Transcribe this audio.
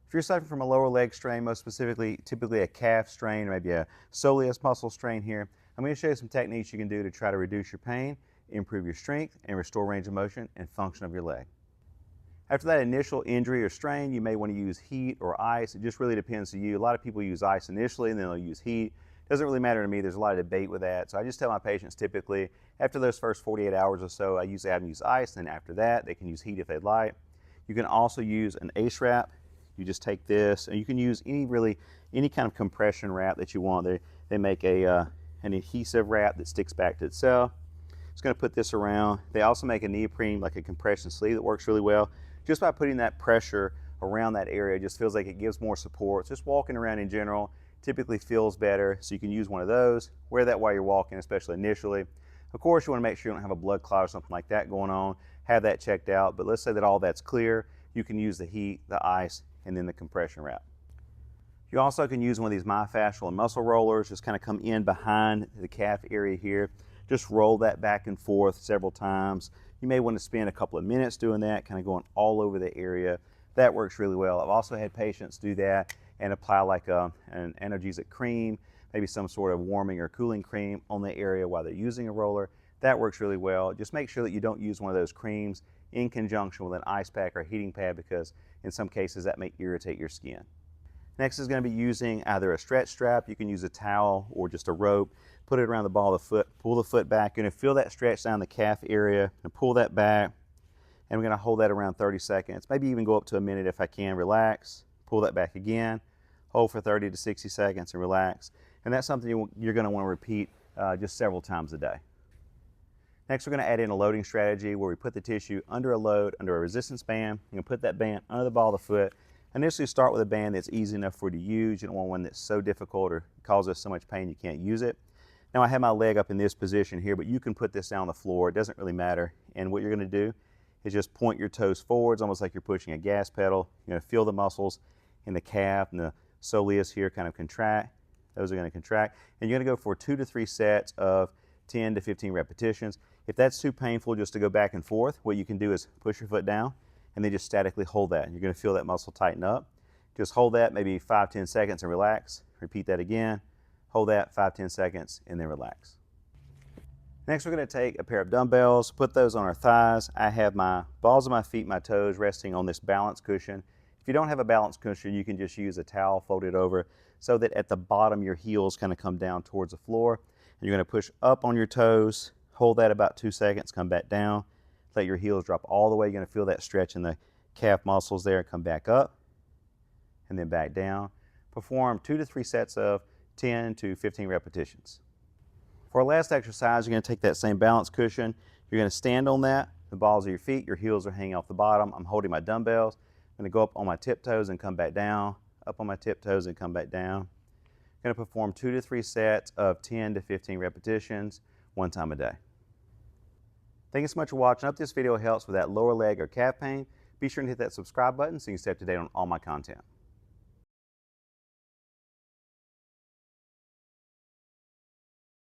If you're suffering from a lower leg strain, most specifically, typically a calf strain, or maybe a soleus muscle strain here, I'm going to show you some techniques you can do to try to reduce your pain, improve your strength, and restore range of motion and function of your leg. After that initial injury or strain, you may want to use heat or ice. It just really depends on you. A lot of people use ice initially and then they'll use heat. It doesn't really matter to me. There's a lot of debate with that. So I just tell my patients typically after those first 48 hours or so, I usually have them use ice. And then after that, they can use heat if they'd like. You can also use an ACE wrap. You just take this, and you can use any kind of compression wrap that you want. They make an adhesive wrap that sticks back to itself. Just going to put this around. They also make a neoprene, like a compression sleeve, that works really well. Just by putting that pressure around that area, it just feels like it gives more support. Just walking around in general typically feels better, so you can use one of those. Wear that while you're walking, especially initially. Of course, you want to make sure you don't have a blood clot or something like that going on. Have that checked out, but let's say that all that's clear. You can use the heat, the ice, and then the compression wrap. You also can use one of these myofascial and muscle rollers. Just kind of come in behind the calf area here. Just roll that back and forth several times. You may want to spend a couple of minutes doing that, kind of going all over the area. That works really well. I've also had patients do that and apply like an analgesic cream, maybe some sort of warming or cooling cream on the area while they're using a roller. That works really well. Just make sure that you don't use one of those creams in conjunction with an ice pack or a heating pad, because in some cases that may irritate your skin. Next is going to be using either a stretch strap. You can use a towel or just a rope. Put it around the ball of the foot, pull the foot back. You're going to feel that stretch down the calf area and pull that back. And we're going to hold that around 30 seconds, maybe even go up to a minute if I can. Relax, pull that back again, hold for 30 to 60 seconds and relax. And that's something you're going to want to repeat just several times a day. Next, we're going to add in a loading strategy where we put the tissue under a load, under a resistance band. You're going to put that band under the ball of the foot. Initially start with a band that's easy enough for you to use. You don't want one that's so difficult or causes so much pain you can't use it. Now I have my leg up in this position here, but you can put this down on the floor. It doesn't really matter. And what you're going to do is just point your toes forwards, almost like you're pushing a gas pedal. You're going to feel the muscles in the calf and the soleus here kind of contract. Those are going to contract. And you're going to go for 2 to 3 sets of 10 to 15 repetitions. If that's too painful just to go back and forth, what you can do is push your foot down and then just statically hold that. You're going to feel that muscle tighten up. Just hold that maybe 5-10 seconds and relax. Repeat that again. Hold that 5-10 seconds and then relax. Next, we're going to take a pair of dumbbells, put those on our thighs. I have my balls of my feet, my toes resting on this balance cushion. If you don't have a balance cushion, you can just use a towel folded over so that at the bottom your heels kind of come down towards the floor. And you're going to push up on your toes, hold that about 2 seconds, come back down. Let your heels drop all the way. You're going to feel that stretch in the calf muscles there. Come back up and then back down. Perform 2 to 3 sets of 10 to 15 repetitions. For our last exercise, you're going to take that same balance cushion. You're going to stand on that. The balls of your feet, your heels are hanging off the bottom. I'm holding my dumbbells. I'm going to go up on my tiptoes and come back down. Up on my tiptoes and come back down. I'm going to perform 2 to 3 sets of 10 to 15 repetitions, 1 time a day. Thank you so much for watching. I hope this video helps with that lower leg or calf pain. Be sure to hit that subscribe button so you can stay up to date on all my content.